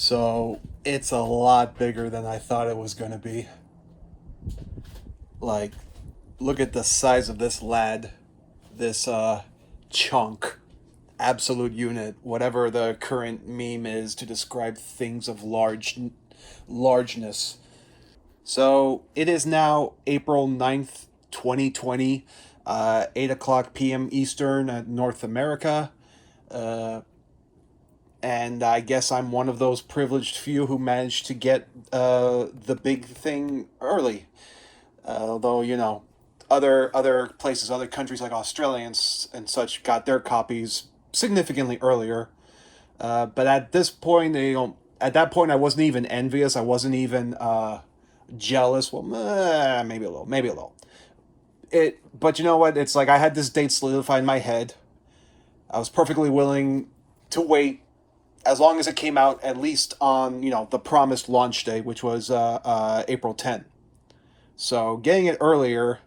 So it's a lot bigger than I thought it was going to be. Like, look at the size of this lad, this chunk, absolute unit, whatever the current meme is to describe things of largeness. So it is now April 9th, 2020, 8 o'clock p.m. Eastern at North America. Uh, and I guess I'm one of those privileged few who managed to get the big thing early. Although, other places, other countries like Australia and such got their copies significantly earlier. But at this point, at that point, I wasn't even envious. I wasn't even jealous. Well, maybe a little, maybe a little. But you know what? It's like I had this date solidified in my head. I was perfectly willing to wait as long as it came out at least on the promised launch day, which was April 10th. So getting it earlier,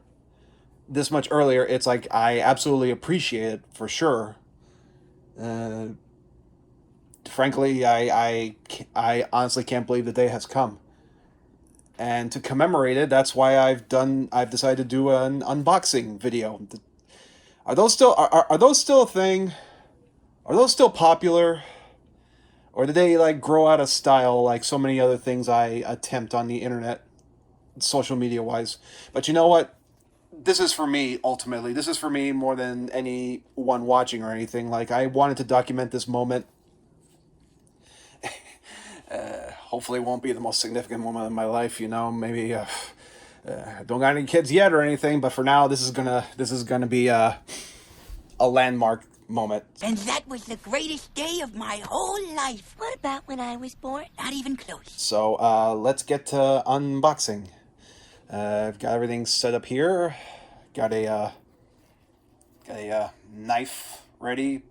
this much earlier, it's like I absolutely appreciate it for sure. Uh, Frankly, I honestly can't believe the day has come. And to commemorate it, that's why I've decided to do an unboxing video. Are those still a thing? Are those still popular? Or did they like grow out of style like so many other things I attempt on the internet, social media wise? But you know what? This is for me ultimately. This is for me more than anyone watching or anything. Like I wanted to document this moment. Hopefully, it won't be the most significant moment of my life. Maybe don't got any kids yet or anything. But for now, this is gonna be a landmark moment. And that was the greatest day of my whole life. What about when I was born? Not even close. So let's get to unboxing. I've got everything set up here. Got a knife ready.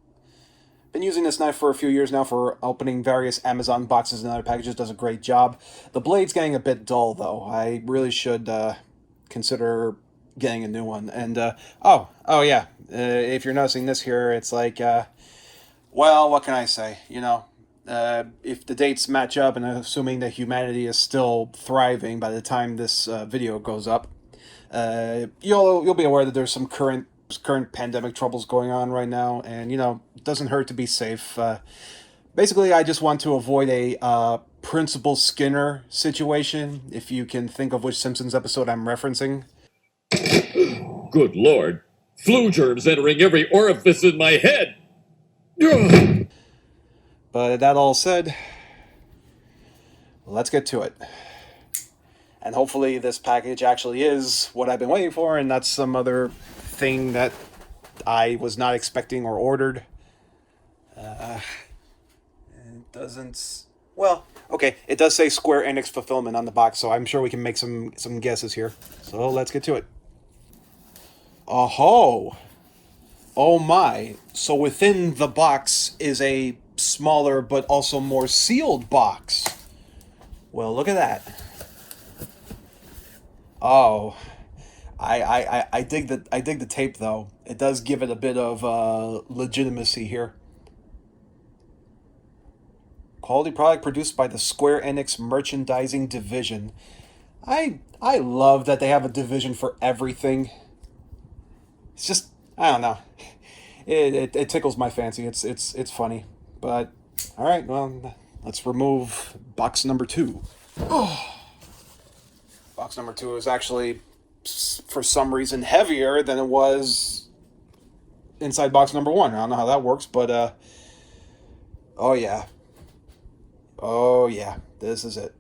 Been using this knife for a few years now for opening various Amazon boxes and other packages. Does a great job. The blade's getting a bit dull though. I really should consider getting a new one. And oh yeah, if you're noticing this here, it's like well, what can I say? If the dates match up, and assuming that humanity is still thriving by the time this video goes up, you'll be aware that there's some current pandemic troubles going on right now, and it doesn't hurt to be safe. Basically, I just want to avoid a Principal Skinner situation, if you can think of which Simpsons episode I'm referencing. Good Lord. Flu germs entering every orifice in my head. But that all said, let's get to it. And hopefully this package actually is what I've been waiting for, and not some other thing that I was not expecting or ordered. It doesn't... Well, okay, it does say Square Enix Fulfillment on the box, so I'm sure we can make some guesses here. So let's get to it. Oh my. So within the box is a smaller but also more sealed box. Well, look at that. Oh, I dig the tape though. It does give it a bit of legitimacy here. Quality product produced by the Square Enix merchandising division. I love that they have a division for everything. It's just, I don't know. It tickles my fancy. It's funny. But all right, well, let's remove box number 2. Oh. Box number 2 is actually, for some reason, heavier than it was inside box number 1. I don't know how that works, but oh yeah. Oh yeah, this is it.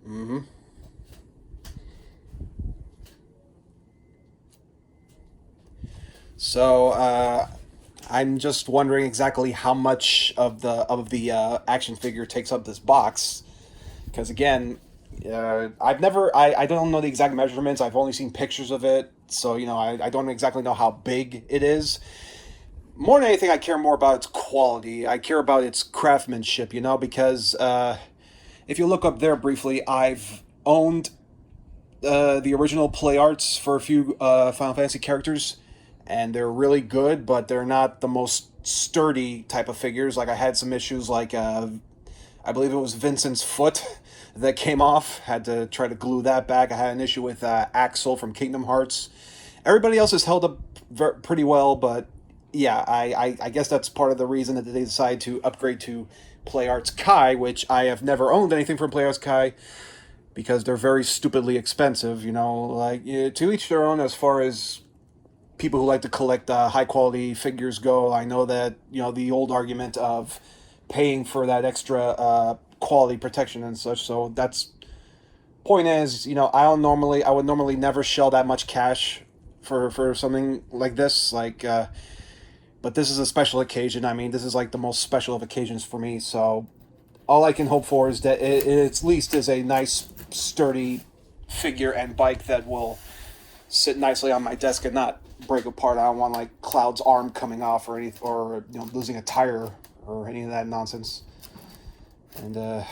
Mm-hmm. So I'm just wondering exactly how much of the action figure takes up this box, because again, I don't know the exact measurements. I've only seen pictures of it, so I don't exactly know how big it is. More than anything, I care more about its quality. I care about its craftsmanship, because if you look up there briefly, I've owned the original play arts for a few Final Fantasy characters, and they're really good, but they're not the most sturdy type of figures. Like I had some issues, like I believe it was Vincent's foot that came off. Had to try to glue that back. I had an issue with Axel from Kingdom Hearts. Everybody else has held up pretty well, but yeah, I guess that's part of the reason that they decided to upgrade to PlayArts Kai, which I have never owned anything from PlayArts Kai because they're very stupidly expensive. You know, like to each their own as far as people who like to collect high quality figures go. I know that the old argument of paying for that extra quality protection and such. So that's point is, I would normally never shell that much cash for something like this. Like, but this is a special occasion. I mean, this is like the most special of occasions for me. So all I can hope for is that it at least is a nice, sturdy figure and bike that will sit nicely on my desk and not break apart. I don't want like Cloud's arm coming off or losing a tire or any of that nonsense. And I'm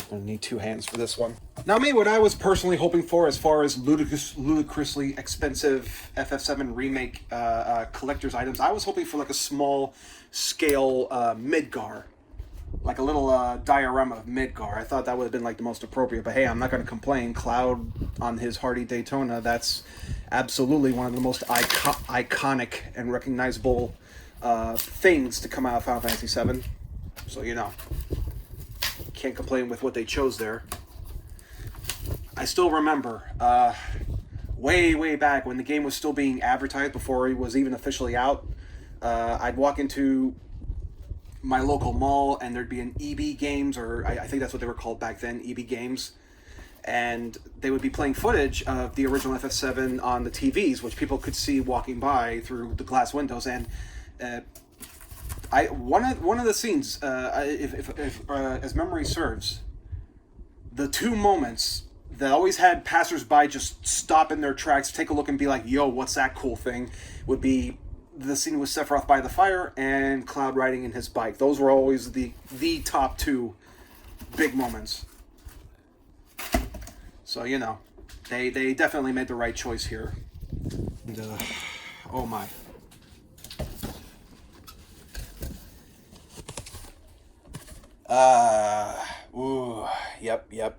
gonna need 2 hands for this one. Now, what I was personally hoping for as far as ludicrously expensive FF7 Remake collector's items, I was hoping for like a small scale Midgar. Like a little diorama of Midgar. I thought that would have been like the most appropriate, but hey, I'm not going to complain. Cloud on his Hardy Daytona, that's absolutely one of the most iconic and recognizable things to come out of Final Fantasy VII. So, can't complain with what they chose there. I still remember way back when the game was still being advertised before it was even officially out. I'd walk into my local mall and there'd be an EB Games, or I think that's what they were called back then, EB Games, and they would be playing footage of the original FF7 on the TVs, which people could see walking by through the glass windows. And one of the scenes, if as memory serves, the 2 moments that always had passersby just stop in their tracks, take a look, and be like, "Yo, what's that cool thing?" would be the scene with Sephiroth by the fire and Cloud riding in his bike. Those were always the top 2 big moments. So, they definitely made the right choice here. And, oh my. Yep.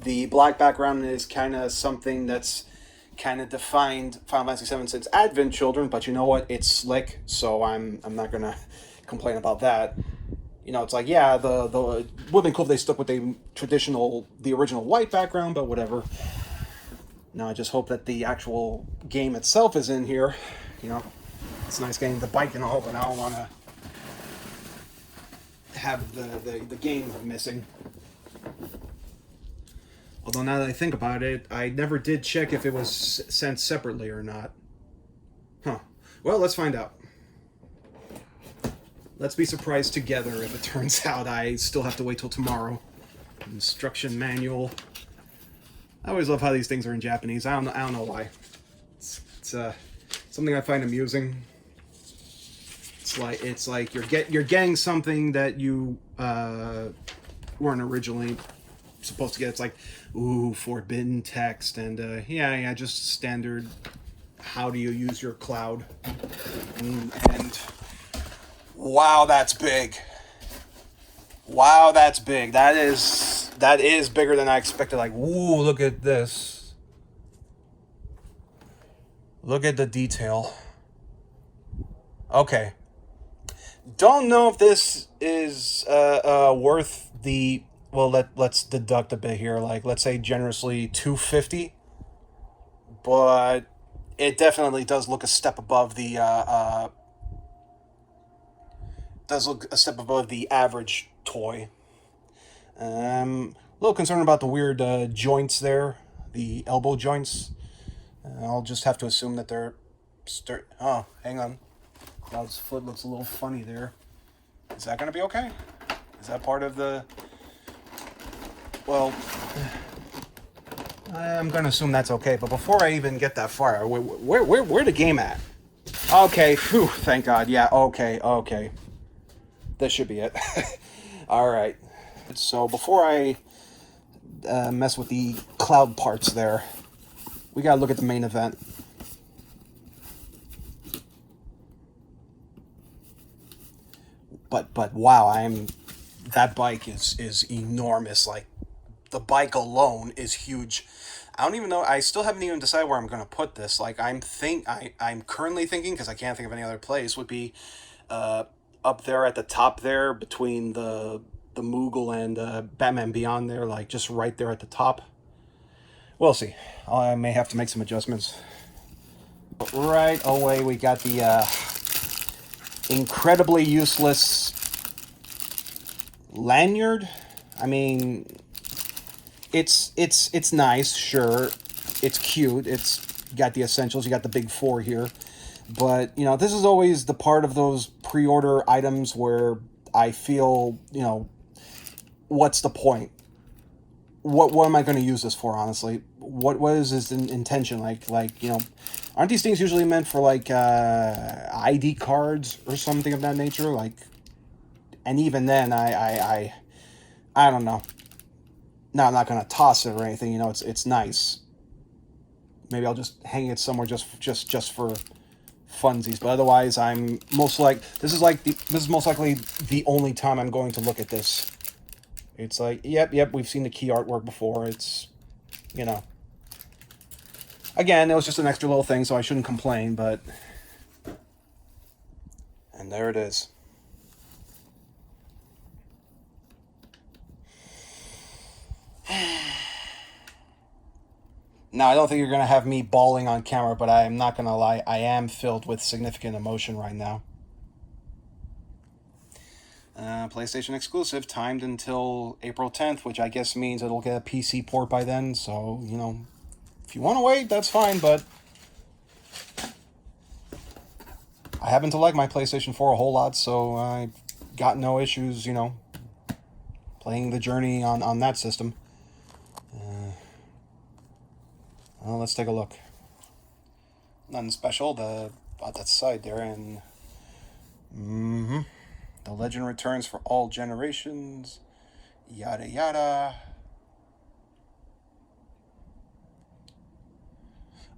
The black background is kind of something that's kind of defined Final Fantasy VII since Advent Children, but you know what? It's slick, so I'm not gonna complain about that. It's like, yeah, the would have been cool if they stuck with the original white background, but whatever. Now I just hope that the actual game itself is in here. It's nice getting the bike and all, but I don't want to have the game missing. Although now that I think about it, I never did check if it was sent separately or not. Huh. Well, let's find out. Let's be surprised together if it turns out I still have to wait till tomorrow. Instruction manual. I always love how these things are in Japanese. I don't know why. It's something I find amusing. It's like you're getting something that you weren't originally supposed to get. It's like, ooh, forbidden text, and yeah, just standard. How do you use your cloud? And wow, that's big. Wow, that's big. That is bigger than I expected. Like, ooh, look at this. Look at the detail. Okay. Don't know if this is worth the. Well, let's deduct a bit here. Like, let's say generously $250, but it definitely does look a step above the average toy. A little concerned about the weird joints there, the elbow joints. I'll just have to assume that they're oh, hang on. Cloud's foot looks a little funny there. Is that gonna be okay? Is that part of the? Well, I'm gonna assume that's okay. But before I even get that far, where the game at? Okay, phew, thank God. Yeah, okay. This should be it. All right. So before I mess with the Cloud parts there, we gotta look at the main event. but wow, that bike is enormous. Like, the bike alone is huge. I don't even know. I still haven't even decided where I'm going to put this. Like, I'm currently thinking, because I can't think of any other place, would be uh, up there at the top there between the Moogle and Batman Beyond there, like just right there at the top. We'll see. I may have to make some adjustments. But right away, we got the incredibly useless lanyard. I mean, it's nice, sure. It's cute. It's got the essentials. You got the big four here. But, this is always the part of those pre-order items where I feel, what's the point? What am I going to use this for, honestly? What is this intention? Aren't these things usually meant for, ID cards or something of that nature? And even then, I don't know. No, I'm not going to toss it or anything. It's nice. Maybe I'll just hang it somewhere just for funsies. But otherwise, this is most likely the only time I'm going to look at this. It's like, yep, we've seen the key artwork before. It's, again, it was just an extra little thing, so I shouldn't complain, but... And there it is. Now, I don't think you're going to have me bawling on camera, but I am not going to lie, I am filled with significant emotion right now. PlayStation exclusive, timed until April 10th, which I guess means it'll get a PC port by then, so, if you want to wait, that's fine, but I happen to like my PlayStation 4 a whole lot, so I got no issues, playing the Journey on that system. Well, let's take a look. Nothing special about that side there, and... The legend returns for all generations. Yada yada.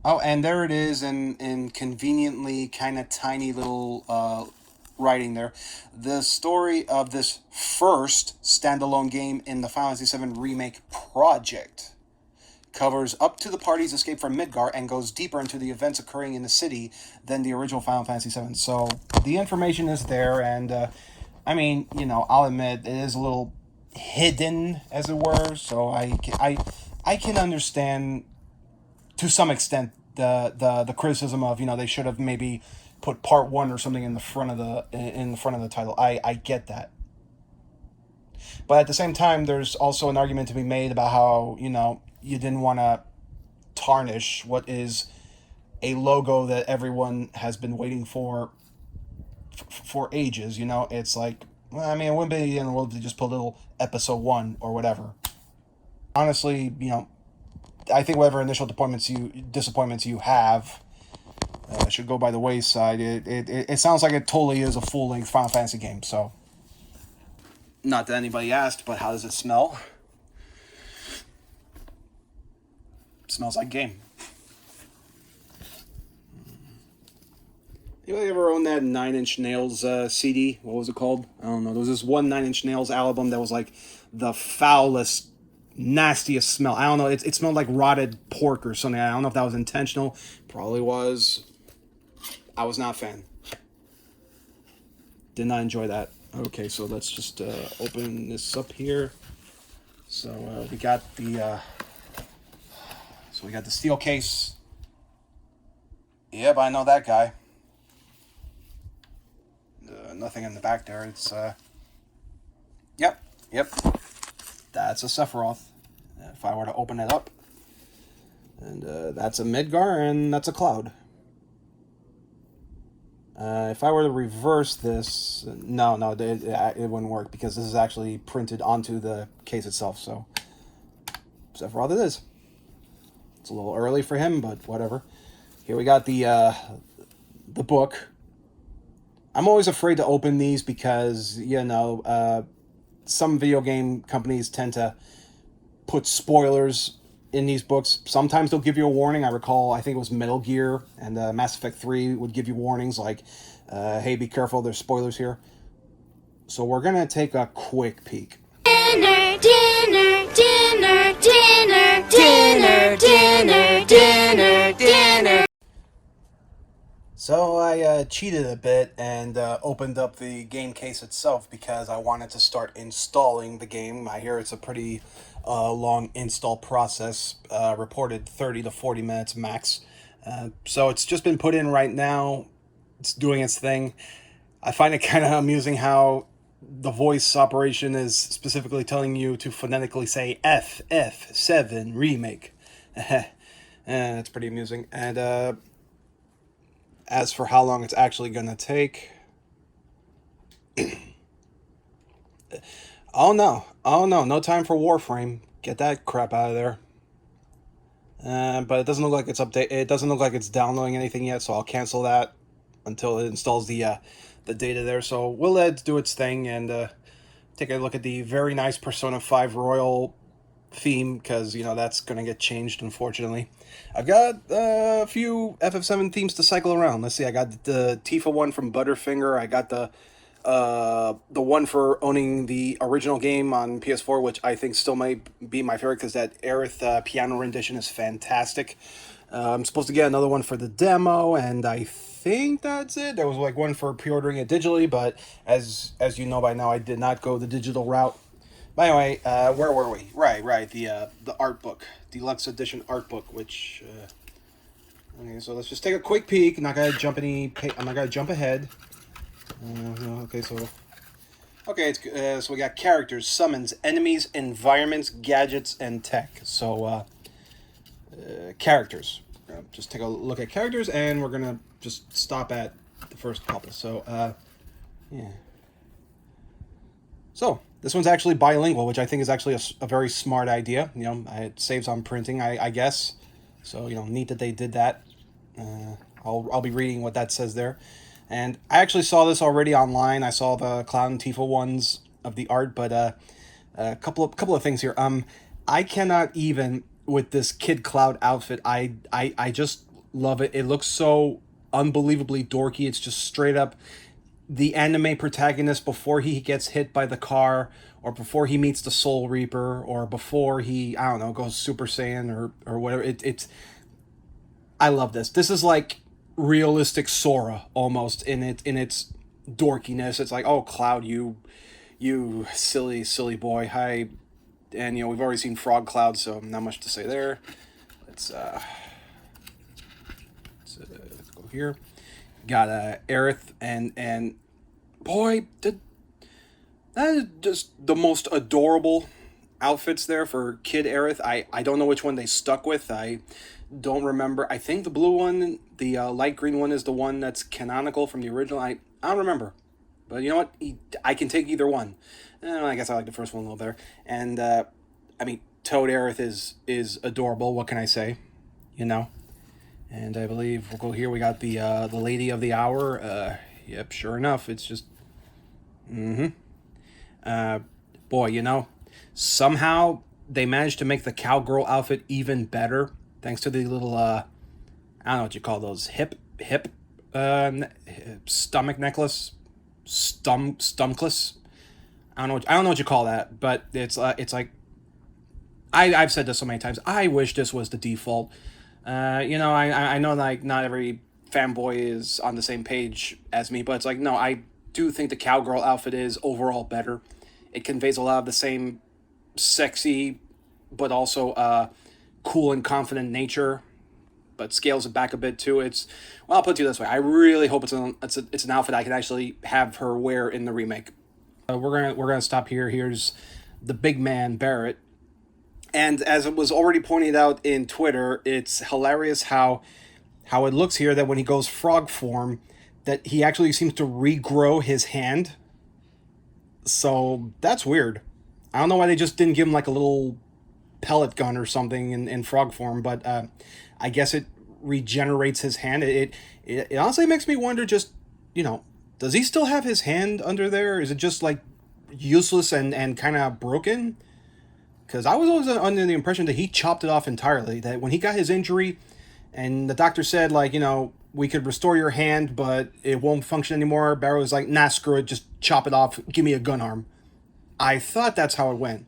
Oh, and there it is in conveniently kind of tiny little writing there. The story of this first standalone game in the Final Fantasy VII Remake project covers up to the party's escape from Midgar and goes deeper into the events occurring in the city than the original Final Fantasy VII. So the information is there, and I'll admit it is a little hidden, as it were. So I can understand to some extent the criticism of they should have maybe put part 1 or something in the front of the title. I get that. But at the same time, there's also an argument to be made about how, you didn't want to tarnish what is a logo that everyone has been waiting for ages. It's like, well, it wouldn't be in the world to just put a little episode 1 or whatever. Honestly, I think whatever initial disappointments you have should go by the wayside. It sounds like it totally is a full-length Final Fantasy game, so... Not that anybody asked, but how does it smell? It smells like game. You ever own that Nine Inch Nails CD? What was it called? I don't know. There was this one Nine Inch Nails album that was like the foulest, nastiest smell. I don't know. It smelled like rotted pork or something. I don't know if that was intentional. Probably was. I was not a fan. Did not enjoy that. Okay, so let's just open this up here. So we got the steel case. Yep, I know that guy. Nothing in the back there. It's yep. That's a Sephiroth. If I were to open it up, and that's a Midgar, and that's a Cloud. If I were to reverse this, no, it wouldn't work because this is actually printed onto the case itself. So Sephiroth it is. It's a little early for him, but whatever. Here we got the book. I'm always afraid to open these because, some video game companies tend to put spoilers in these books. Sometimes they'll give you a warning. I recall, I think it was Metal Gear and Mass Effect 3 would give you warnings like, hey, be careful, there's spoilers here. So we're gonna take a quick peek. Dinner, dinner, dinner, dinner, dinner, dinner, dinner, dinner. So I cheated a bit and opened up the game case itself because I wanted to start installing the game. I hear it's a pretty long install process, reported 30 to 40 minutes max. So it's just been put in right now. It's doing its thing. I find it kind of amusing how the voice operation is specifically telling you to phonetically say FF7 Remake. That's pretty amusing. And as for how long it's actually going to take... oh no, no time for Warframe. Get that crap out of there. But it doesn't look like it's update. It doesn't look like it's downloading anything yet, so I'll cancel that until it installs the data there. So we'll let it do its thing and take a look at the very nice Persona 5 Royal theme, because that's going to get changed, unfortunately. I've got a few FF7 themes to cycle around. Let's see, I got the Tifa one from Butterfinger. I got the one for owning the original game on PS4, which I think still might be my favorite because that Aerith piano rendition is fantastic. I'm supposed to get another one for the demo, and I think that's it. There was like one for pre-ordering it digitally, but as you know by now, I did not go the digital route. But anyway, where were we? Right, the art book, deluxe edition art book, which okay, so let's just take a quick peek. I'm not gonna jump ahead. So we got characters, summons, enemies, environments, gadgets, and tech. So characters. Just take a look at characters, and we're gonna just stop at the first couple. So yeah. So this one's actually bilingual, which I think is actually a very smart idea. It saves on printing, I guess. So neat that they did that. I'll be reading what that says there. And I actually saw this already online. I saw the Cloud and Tifa ones of the art, but a couple of things here. I cannot even with this Kid Cloud outfit. I just love it. It looks so unbelievably dorky. It's just straight up the anime protagonist before he gets hit by the car, or before he meets the Soul Reaper, or before he, I don't know, goes Super Saiyan or whatever. It's I love this. This is like realistic Sora almost in its dorkiness. It's like, oh, Cloud, you silly boy. Hi. And we've already seen Frog Cloud, so not much to say there. Let's go here. Got Aerith and boy, that is just the most adorable outfits there for Kid Aerith. I don't know which one they stuck with. I don't remember. I think the blue one, the light green one, is the one that's canonical from the original. I don't remember. But you know what? I can take either one. I guess I like the first one a little better. And, Toad Aerith is adorable. What can I say? And I believe we'll go here. We got the Lady of the Hour. Yep, sure enough. It's just... boy, somehow they managed to make the cowgirl outfit even better. Thanks to the little, I don't know what you call those, hip, stomach necklace, stumkless. I don't know what you call that, but it's like, I've said this so many times. I wish this was the default. I know like not every fanboy is on the same page as me, but it's like, no, I do think the cowgirl outfit is overall better. It conveys a lot of the same sexy, but also cool and confident nature, but scales it back a bit too. I'll put it this way. I really hope it's an outfit I can actually have her wear in the remake. We're gonna stop here. Here's the big man Barrett, and as it was already pointed out in Twitter, it's hilarious how it looks here that when he goes frog form, that he actually seems to regrow his hand. So that's weird. I don't know why they just didn't give him like a little pellet gun or something in frog form, but I guess it regenerates his hand. It honestly makes me wonder, just, does he still have his hand under there? Is it just like useless and kind of broken? Because I was always under the impression that he chopped it off entirely, that when he got his injury and the doctor said, like, we could restore your hand, but it won't function anymore. Barrow was like, nah, screw it, just chop it off, give me a gun arm. I thought that's how it went.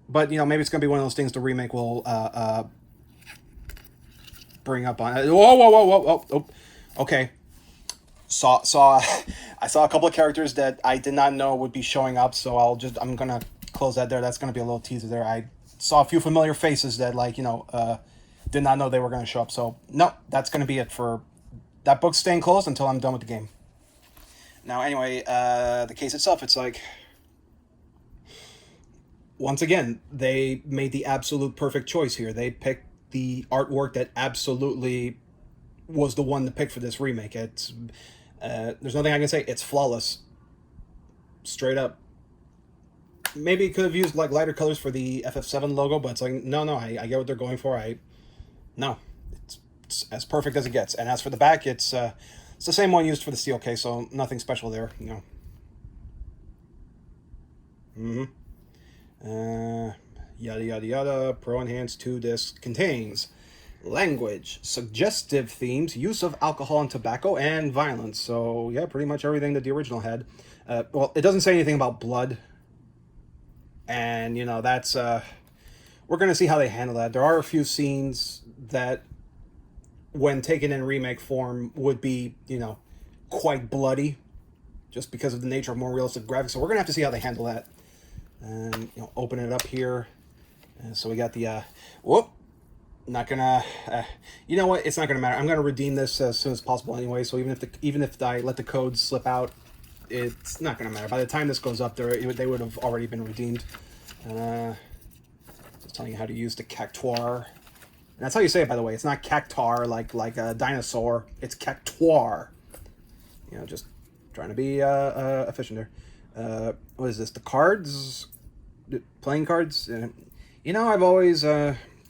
But, you know, maybe it's going to be one of those things the remake will bring up on. Whoa. Okay. I saw a couple of characters that I did not know would be showing up, so I'm going to close that there. That's going to be a little teaser there. I saw a few familiar faces that, like, you know, did not know they were going to show up. So, no, that's going to be it for... That book's staying closed until I'm done with the game. Now, anyway, the case itself, it's like... Once again, they made the absolute perfect choice here. They picked the artwork that absolutely was the one to pick for this remake. It's there's nothing I can say. It's flawless. Straight up. Maybe it could have used like lighter colors for the FF7 logo, but it's like, no, I get what they're going for. No, it's as perfect as it gets. And as for the back, it's the same one used for the steel case, so nothing special there, you know. Yada yada yada. Pro Enhanced 2 disc contains language, suggestive themes, use of alcohol and tobacco, and violence. So yeah, pretty much everything that the original had. Well, it doesn't say anything about blood, and you know that's we're gonna see how they handle that. There are a few scenes that, when taken in remake form, would be, you know, quite bloody, just because of the nature of more realistic graphics. So we're gonna have to see how they handle that. And you know, open it up here. So we got the not gonna you know what, it's not gonna matter. I'm gonna redeem this as soon as possible anyway, so even if I let the code slip out, it's not gonna matter. By the time this goes up there, they would have already been redeemed. Just telling you how to use the cactuar. And that's how you say it, by the way. It's not cactar like a dinosaur. It's cactuar. You know, just trying to be efficient there. What is this? The cards? Playing cards? You know, I've always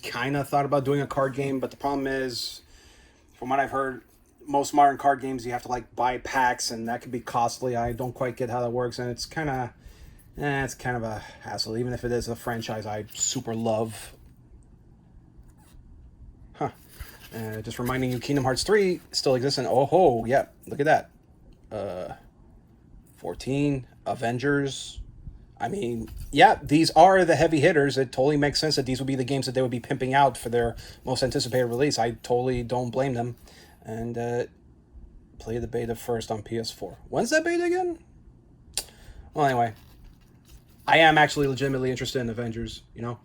kind of thought about doing a card game, but the problem is, from what I've heard, most modern card games, you have to like buy packs, and that could be costly. I don't quite get how that works, and it's kind of a hassle, even if it is a franchise I super love. Just reminding you, Kingdom Hearts 3 still exists, and yeah, look at that. 14, Avengers. I mean, yeah, these are the heavy hitters. It totally makes sense that these would be the games that they would be pimping out for their most anticipated release. I totally don't blame them. And play the beta first on PS4. When's that beta again? Well, anyway, I am actually legitimately interested in Avengers, you know?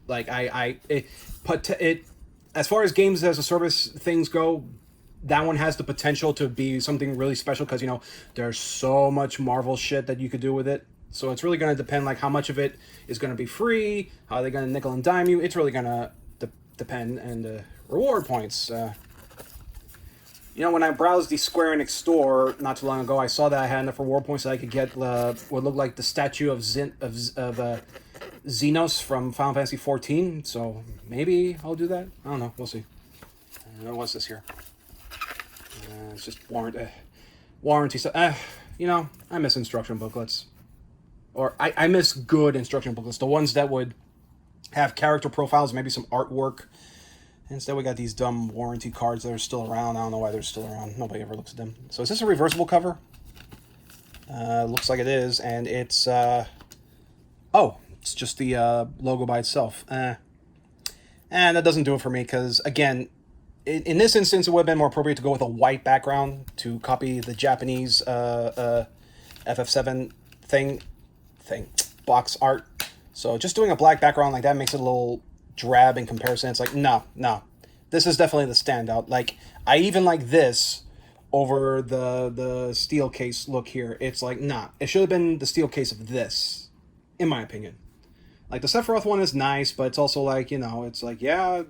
Like, it as far as games as a service things go, that one has the potential to be something really special, because, you know, there's so much Marvel shit that you could do with it. So it's really going to depend, like, how much of it is going to be free, how are they going to nickel and dime you. It's really going to depend. And reward points. You know, when I browsed the Square Enix store not too long ago, I saw that I had enough reward points that I could get what looked like the statue of Xenos from Final Fantasy XIV. So maybe I'll do that. I don't know. We'll see. What's this here? It's just warranty stuff. You know, I miss instruction booklets. Or I miss good instruction booklets. The ones that would have character profiles, maybe some artwork. Instead, we got these dumb warranty cards that are still around. I don't know why they're still around. Nobody ever looks at them. So is this a reversible cover? Looks like it is. And it's... it's just the logo by itself. And that doesn't do it for me, because, again, in this instance, it would have been more appropriate to go with a white background to copy the Japanese FF7 box art. So just doing a black background like that makes it a little drab in comparison. It's like, no. This is definitely the standout. Like, I even like this over the steel case look here. It's like, nah. It should have been the steel case of this, in my opinion. Like, the Sephiroth one is nice, but it's also like, you know, it's like, yeah,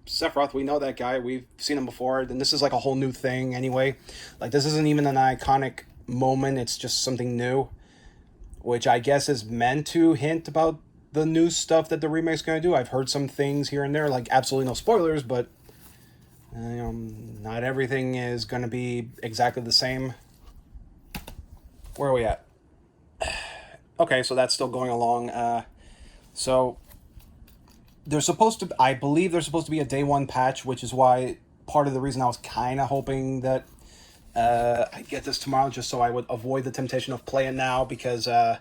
Sephiroth, we know that guy. We've seen him before. Then this is like a whole new thing anyway. Like, this isn't even an iconic moment. It's just something new, which I guess is meant to hint about the new stuff that the remake's going to do. I've heard some things here and there, like absolutely no spoilers, but not everything is going to be exactly the same. Where are we at? Okay, so that's still going along. So there's supposed to, I believe there's supposed to be a day one patch, which is why part of the reason I was kind of hoping that I'd get this tomorrow, just so I would avoid the temptation of playing now, because the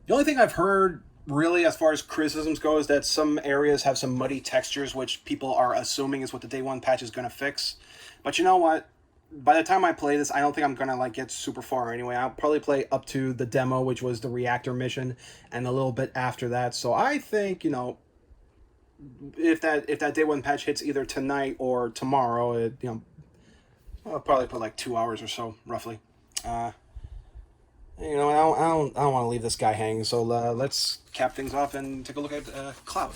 only thing I've heard really as far as criticisms go is that some areas have some muddy textures, which people are assuming is what the day one patch is going to fix. But you know what? By the time I play this, I don't think I'm going to like get super far anyway. I'll probably play up to the demo, which was the reactor mission, and a little bit after that. So I think, if that day one patch hits either tonight or tomorrow, I'll probably put like 2 hours or so, roughly. I don't want to leave this guy hanging, so let's cap things off and take a look at Cloud.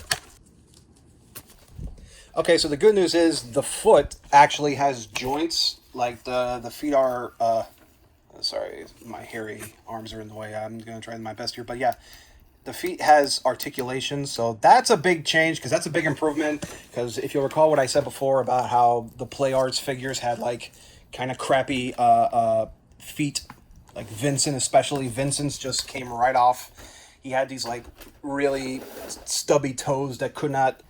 Okay, so the good news is the foot actually has joints. Like the feet are. Sorry, my hairy arms are in the way. I'm gonna try my best here, but yeah, the feet has articulation, so that's a big change, because that's a big improvement. Because if you'll recall what I said before about how the Play Arts figures had like kind of crappy feet, like Vincent especially. Vincent's just came right off. He had these like really stubby toes that could not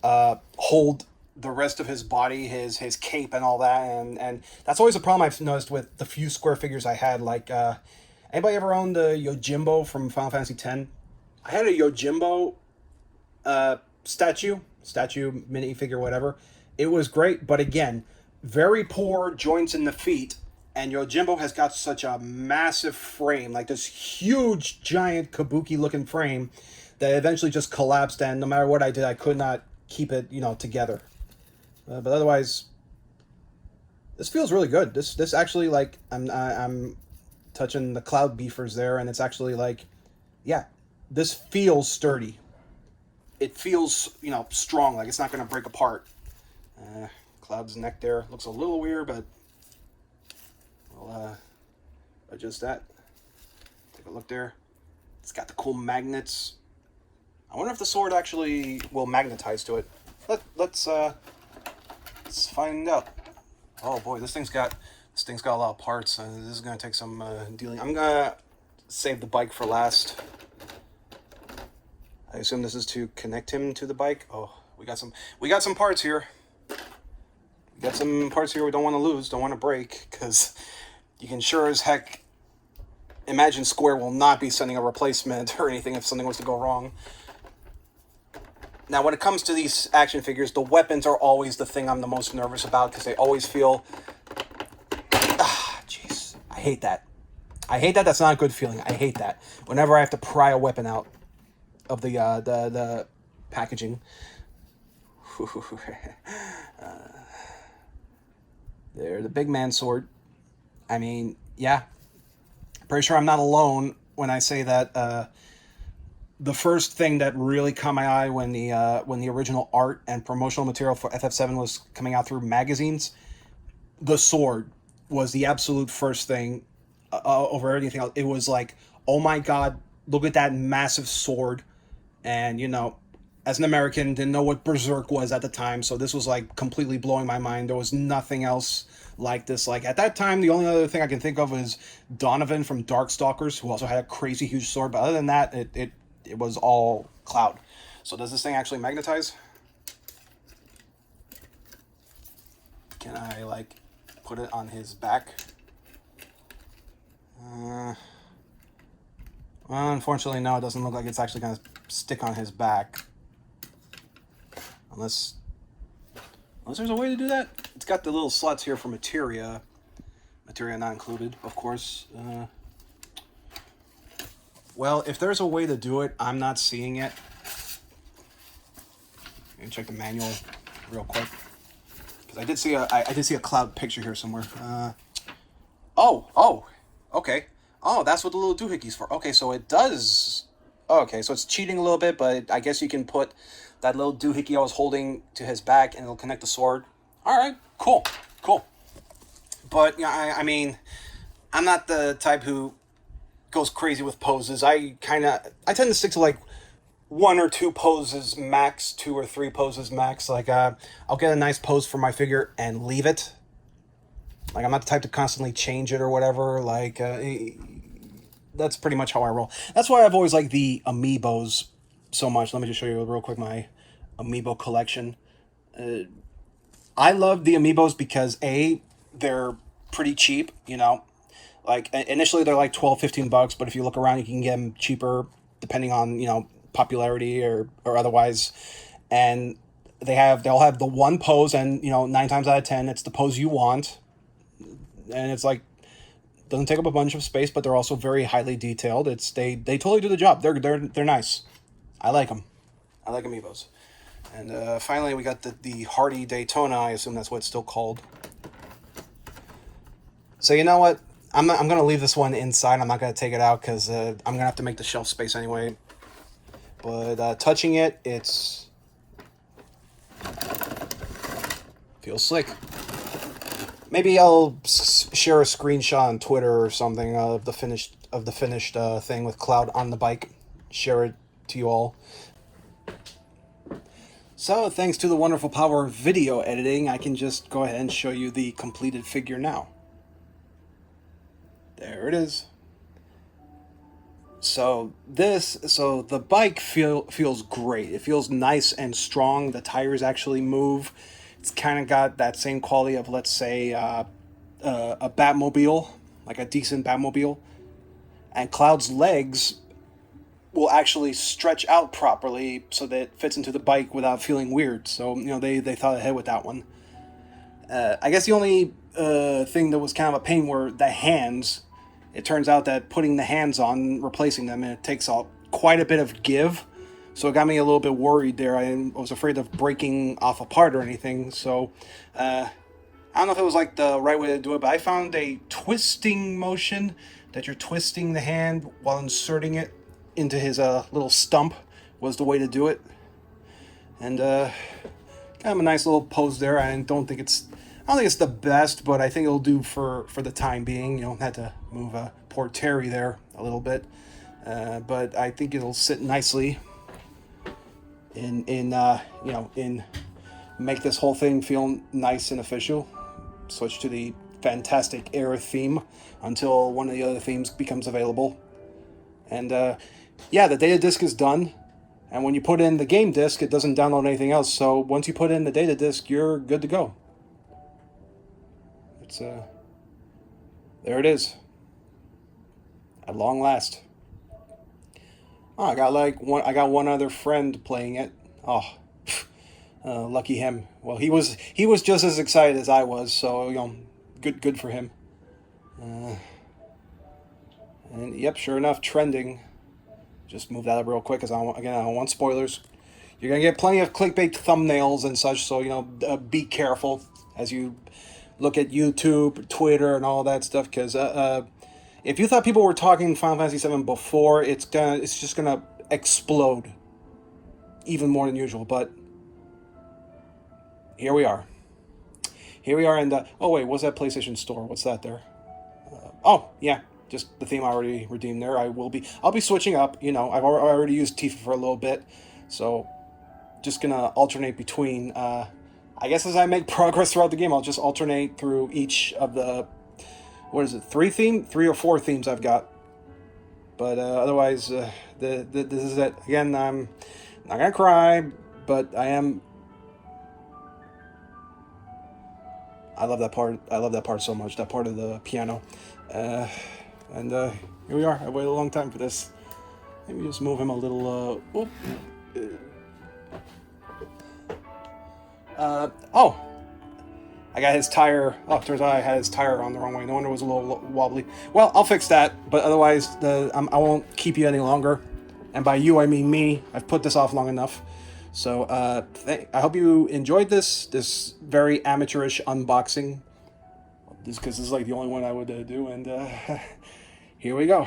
hold the rest of his body, his cape and all that, and that's always a problem I've noticed with the few square figures I had. Like, anybody ever owned the Yojimbo from Final Fantasy X? I had a Yojimbo statue, minifigure, whatever. It was great, but again, very poor joints in the feet, and Yojimbo has got such a massive frame, like this huge, giant kabuki-looking frame, that eventually just collapsed, and no matter what I did, I could not keep it, together. But otherwise, this feels really good. This actually, like, I'm touching the Cloud beefers there, and it's actually like, yeah, this feels sturdy. It feels, strong, like it's not going to break apart. Cloud's neck there looks a little weird, but we'll adjust that. Take a look there. It's got the cool magnets. I wonder if the sword actually will magnetize to it. Let's find out. Oh boy, this thing's got a lot of parts. This is gonna take some dealing. I'm gonna save the bike for last. I assume this is to connect him to the bike. Oh, we got some parts here. We got some parts here we don't want to lose, don't want to break, because you can sure as heck imagine Square will not be sending a replacement or anything if something was to go wrong. Now, when it comes to these action figures, the weapons are always the thing I'm the most nervous about, because they always feel... Jeez. I hate that. That's not a good feeling. I hate that. Whenever I have to pry a weapon out of the packaging. There, the big man sword. I mean, yeah. Pretty sure I'm not alone when I say that... the first thing that really caught my eye when the original art and promotional material for FF7 was coming out through magazines, the sword was the absolute first thing over anything else. It was like, oh my god, look at that massive sword. And, as an American, didn't know what Berserk was at the time, so this was like completely blowing my mind. There was nothing else like this. Like, at that time, the only other thing I can think of is Donovan from Darkstalkers, who also had a crazy huge sword, but other than that, it was all Cloud. So does this thing actually magnetize? Can I, like, put it on his back? Well, unfortunately, no, it doesn't look like it's actually going to stick on his back. Unless there's a way to do that. It's got the little slots here for materia. Materia not included, of course. Well, if there's a way to do it, I'm not seeing it. Let me check the manual real quick, because I did see a Cloud picture here somewhere. Oh, okay. Oh, that's what the little doohickey's for. Okay, so it does. Okay, so it's cheating a little bit, but I guess you can put that little doohickey I was holding to his back, and it'll connect the sword. All right, cool. But I mean, I'm not the type who goes crazy with poses. I tend to stick to like 1 or 2 poses max, 2 or 3 poses max. Like, I'll get a nice pose for my figure and leave it. Like, I'm not the type to constantly change it or whatever. Like, that's pretty much how I roll. That's why I've always liked the amiibos so much. Let me just show you real quick my amiibo collection. I love the amiibos because A, they're pretty cheap, you know. Like initially they're like 12, $15, but if you look around you can get them cheaper depending on, you know, popularity or otherwise. And they'll have the one pose, and you know, 9 times out of 10 it's the pose you want. And it's like doesn't take up a bunch of space, but they're also very highly detailed. They totally do the job. They're nice. I like them. I like amiibos. And finally, we got the Hardy Daytona. I assume that's what it's still called. So you know what? I'm gonna leave this one inside. I'm not gonna take it out because I'm gonna have to make the shelf space anyway. But touching it, it's feels slick. Maybe I'll share a screenshot on Twitter or something of the finished thing with Cloud on the bike. Share it to you all. So, thanks to the wonderful power of video editing, I can just go ahead and show you the completed figure now. There it is. So the bike feels great. It feels nice and strong. The tires actually move. It's kind of got that same quality of, let's say, a Batmobile, like a decent Batmobile. And Cloud's legs will actually stretch out properly so that it fits into the bike without feeling weird. So, you know, they thought ahead with that one. I guess the only thing that was kind of a pain were the hands. It turns out that putting the hands on, replacing them, it takes quite a bit of give. So it got me a little bit worried there. I was afraid of breaking off apart or anything. So I don't know if it was like the right way to do it, but I found a twisting motion that you're twisting the hand while inserting it into his little stump was the way to do it. And kind of a nice little pose there. I don't think it's the best, but I think it'll do for the time being. You know, had to move poor Terry there a little bit, but I think it'll sit nicely in make this whole thing feel nice and official. Switch to the Fantastic Air theme until one of the other themes becomes available. And yeah, the data disk is done. And when you put in the game disk, it doesn't download anything else. So once you put in the data disk, you're good to go. It's there it is. At long last. Oh, I got one other friend playing it. Oh, lucky him. Well, he was just as excited as I was. So you know, good for him. And yep, sure enough, trending. Just move that up real quick, because I don't want spoilers. You're gonna get plenty of clickbait thumbnails and such, so you know, be careful as you look at YouTube, Twitter, and all that stuff. Because if you thought people were talking Final Fantasy VII before, it's just gonna explode even more than usual. But here we are. And oh wait, what's that PlayStation Store? What's that there? Oh yeah. Just the theme I already redeemed there. I'll be switching up. You know, I've already used Tifa for a little bit, so just gonna alternate between. I guess as I make progress throughout the game, I'll just alternate through each of the. What is it? 3 or 4 themes I've got. But otherwise, this is it. Again, I'm not gonna cry, but I am. I love that part. I love that part so much. That part of the piano. And here we are. I waited a long time for this. Let me just move him a little. Oh! I got his tire. Oh, turns out I had his tire on the wrong way. No wonder it was a little wobbly. Well, I'll fix that. But otherwise, I won't keep you any longer. And by you, I mean me. I've put this off long enough. So I hope you enjoyed this very amateurish unboxing. Just because this is like the only one I would do. And here we go.